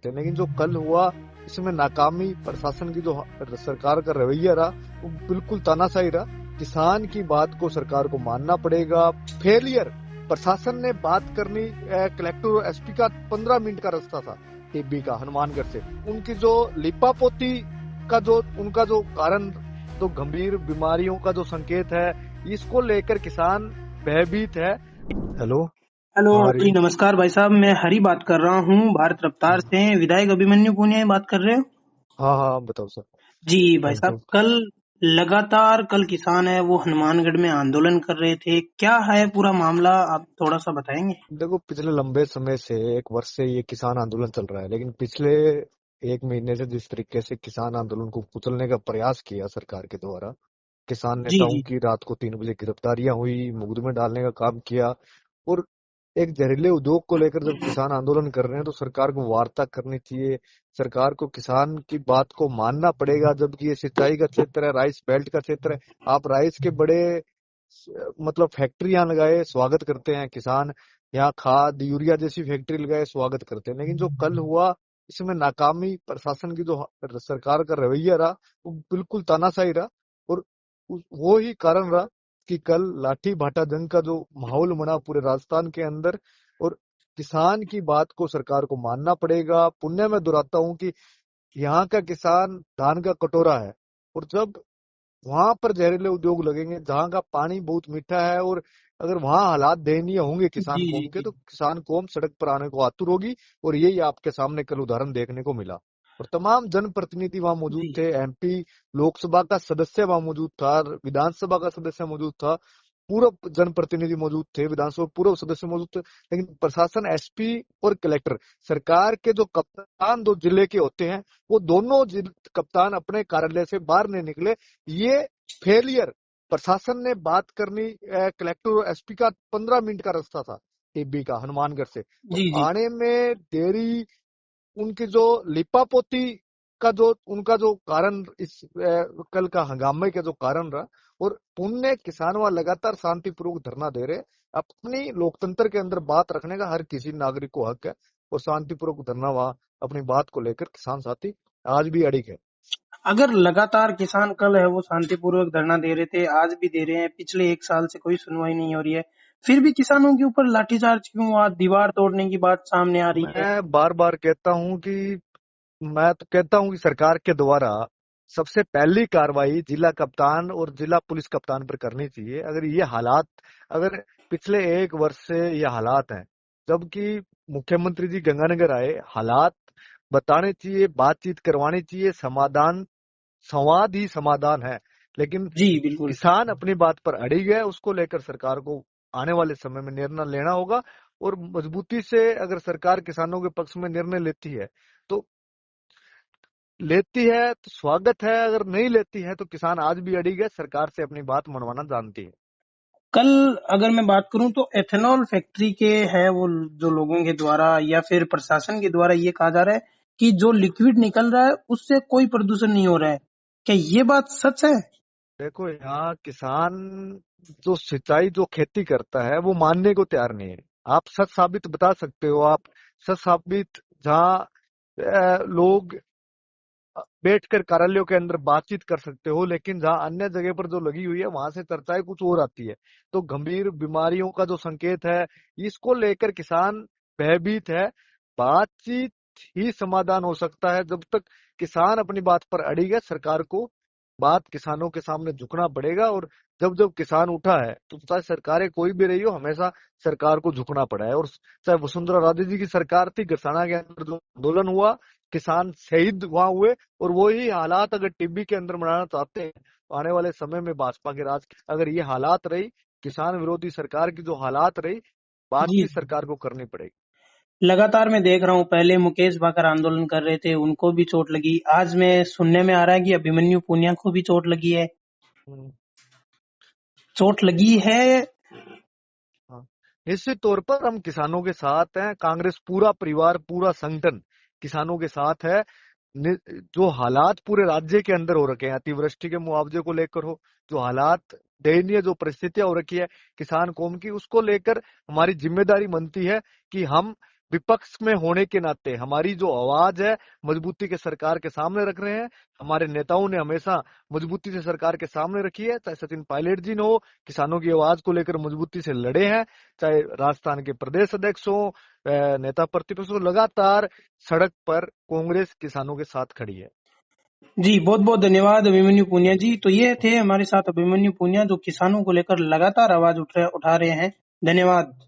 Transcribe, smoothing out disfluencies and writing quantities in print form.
करते, लेकिन जो कल हुआ इसमें नाकामी प्रशासन की जो सरकार का रवैया रहा वो बिल्कुल तानाशाही रहा। किसान की बात को सरकार को मानना पड़ेगा। फेलियर, प्रशासन ने बात करनी, कलेक्टर और एसपी का 15 मिनट का रास्ता था टीबी का हनुमानगढ़ से, उनकी जो लिपापोती का जो उनका जो कारण, जो गंभीर बीमारियों का जो संकेत है, इसको लेकर किसान भयभीत है। हेलो। हेलो हाँ जी, हरी। नमस्कार भाई साहब। मैं हरी बात कर रहा हूँ भारत रफ्तार से। विधायक अभिमन्यु पुनिया बात कर रहे हो? हाँ हाँ बताओ सर। जी भाई थैंक साहब, यू। कल किसान है वो हनुमानगढ़ में आंदोलन कर रहे थे। क्या है पूरा मामला, आप थोड़ा सा बताएंगे? देखो, पिछले लंबे समय से, 1 वर्ष से ये किसान आंदोलन चल रहा है, लेकिन पिछले 1 महीने से जिस तरीके से किसान आंदोलन को कुचलने का प्रयास किया सरकार के द्वारा, किसान जी नेताओं जी। की रात को 3 बजे गिरफ्तारियां हुई, मुकदमे डालने का काम किया, और एक जहरीले उद्योग को लेकर जब किसान आंदोलन कर रहे हैं तो सरकार को वार्ता करनी चाहिए। सरकार को किसान की बात को मानना पड़ेगा, जबकि ये सिंचाई का क्षेत्र है, राइस बेल्ट का क्षेत्र है। आप राइस के बड़े मतलब फैक्ट्री यहाँ लगाए, स्वागत करते हैं किसान, यहाँ खाद यूरिया जैसी फैक्ट्री लगाए, स्वागत करते हैं, लेकिन जो कल हुआ इसमें नाकामी प्रशासन की जो सरकार का रवैया रहा वो बिल्कुल तानाशाही रहा। और वो ही कारण रहा कि कल लाठी भाटा जंग का जो माहौल बना पूरे राजस्थान के अंदर। और किसान की बात को सरकार को मानना पड़ेगा। पुण्य में दोहराता हूँ कि यहाँ का किसान धान का कटोरा है, और जब वहां पर जहरीले उद्योग लगेंगे जहां का पानी बहुत मीठा है, और अगर वहां हालात दयनीय होंगे किसान जी जी कौम के, जी। तो किसान कौम सड़क पर आने को आतुर होगी। और यही आपके सामने कल उदाहरण देखने को मिला। और तमाम जनप्रतिनिधि वहां मौजूद जी थे, एमपी, लोकसभा का सदस्य वहां मौजूद था, विधानसभा का सदस्य मौजूद था, पूर्व जनप्रतिनिधि मौजूद थे, विधानसभा पूर्व सदस्य मौजूद थे, लेकिन प्रशासन, एसपी और कलेक्टर, सरकार के जो कप्तान दो जिले के होते हैं, वो दोनों कप्तान अपने कार्यालय से बाहर नहीं निकले। ये फेलियर, प्रशासन ने बात करनी, कलेक्टर और एसपी का 15 मिनट का रास्ता था टीबी का हनुमानगढ़ से, तो जी जी। आने में देरी, उनकी जो लिपापोती का जो उनका जो कारण, इस कल का हंगामे का जो कारण रहा। और पुण्य किसान वहां लगातार शांतिपूर्वक धरना दे रहे। अपनी लोकतंत्र के अंदर बात रखने का हर किसी नागरिक को हक है, और शांतिपूर्वक धरना वहां अपनी बात को लेकर किसान साथी आज भी अड़िग है। अगर लगातार किसान कल है वो शांतिपूर्वक धरना दे रहे थे, आज भी दे रहे हैं, पिछले 1 साल से कोई सुनवाई नहीं हो रही है, फिर भी किसानों के ऊपर लाठीचार्ज क्यों हुआ? दीवार तोड़ने की बात सामने आ रही है। मैं बार बार कहता हूं कि मैं तो कहता हूं कि सरकार के द्वारा सबसे पहली कार्रवाई जिला कप्तान और जिला पुलिस कप्तान पर करनी चाहिए। अगर ये हालात, अगर पिछले 1 वर्ष से ये हालात हैं, जबकि मुख्यमंत्री जी गंगानगर आए, हालात बताने चाहिए, बातचीत करवानी चाहिए, समाधान, संवाद ही समाधान है। लेकिन जी बिल्कुल। किसान अपनी बात पर अड़िग है, उसको लेकर सरकार को आने वाले समय में निर्णय लेना होगा। और मजबूती से अगर सरकार किसानों के पक्ष में निर्णय तो लेती है तो स्वागत है, अगर नहीं लेती है तो किसान आज भी अड़िग है, सरकार से अपनी बात मनवाना जानती है। कल अगर मैं बात करूं तो एथेनॉल फैक्ट्री के है वो, जो लोगों के द्वारा या फिर प्रशासन के द्वारा ये कहा जा रहा है कि जो लिक्विड निकल रहा है उससे कोई प्रदूषण नहीं हो रहा है। क्या ये बात सच है? देखो, यहाँ किसान जो सिंचाई जो खेती करता है वो मानने को तैयार नहीं है। आप सच साबित बता सकते हो, आप सच साबित जहाँ लोग बैठकर कार्यालयों के अंदर बातचीत कर सकते हो, लेकिन जहां अन्य जगह पर जो लगी हुई है वहां से चर्चाएं कुछ और आती है। तो गंभीर बीमारियों का जो संकेत है, इसको लेकर किसान भयभीत है। बातचीत ही समाधान हो सकता है। जब तक किसान अपनी बात पर अड़िग है, सरकार को बात किसानों के सामने झुकना पड़ेगा। और जब जब किसान उठा है तो चाहे सरकारें कोई भी रही हो, हमेशा सरकार को झुकना पड़ा है। और चाहे वसुंधरा राजे जी की सरकार थी, गरसाना के अंदर जो आंदोलन हुआ, किसान शहीद वहां हुए, और वही हालात अगर टीबी के अंदर बनाना चाहते हैं तो आने वाले समय में भाजपा के राज, अगर ये हालात रही, किसान विरोधी सरकार की जो हालात रही, जी। बातचीत सरकार को करनी पड़ेगी। लगातार मैं देख रहा हूँ, पहले मुकेश भाकर आंदोलन कर रहे थे, उनको भी चोट लगी। आज मैं सुनने में आ रहा है कि अभिमन्यु पुनिया को भी चोट लगी है। हम्म, चोट लगी है। हाँ। निश्चित तौर पर हम किसानों के साथ हैं, कांग्रेस पूरा परिवार, पूरा संगठन किसानों के साथ है। जो हालात पूरे राज्य के अंदर हो रखे हैं, अतिवृष्टि के मुआवजे को लेकर हो, जो हालात, दयनीय जो परिस्थितियां हो रखी है किसान कौम की, उसको लेकर हमारी जिम्मेदारी बनती है कि हम विपक्ष में होने के नाते हमारी जो आवाज है मजबूती के सरकार के सामने रख रहे हैं। हमारे नेताओं ने हमेशा मजबूती से सरकार के सामने रखी है, चाहे सचिन पायलट जी ने हो, किसानों की आवाज को लेकर मजबूती से लड़े हैं, चाहे राजस्थान के प्रदेश अध्यक्ष हो, नेता प्रतिपक्ष हो, लगातार सड़क पर कांग्रेस किसानों के साथ खड़ी है। जी, बहुत बहुत धन्यवाद अभिमन्यु पुनिया जी। तो ये थे हमारे साथ अभिमन्यु पुनिया, जो किसानों को लेकर लगातार आवाज उठा रहे हैं। धन्यवाद।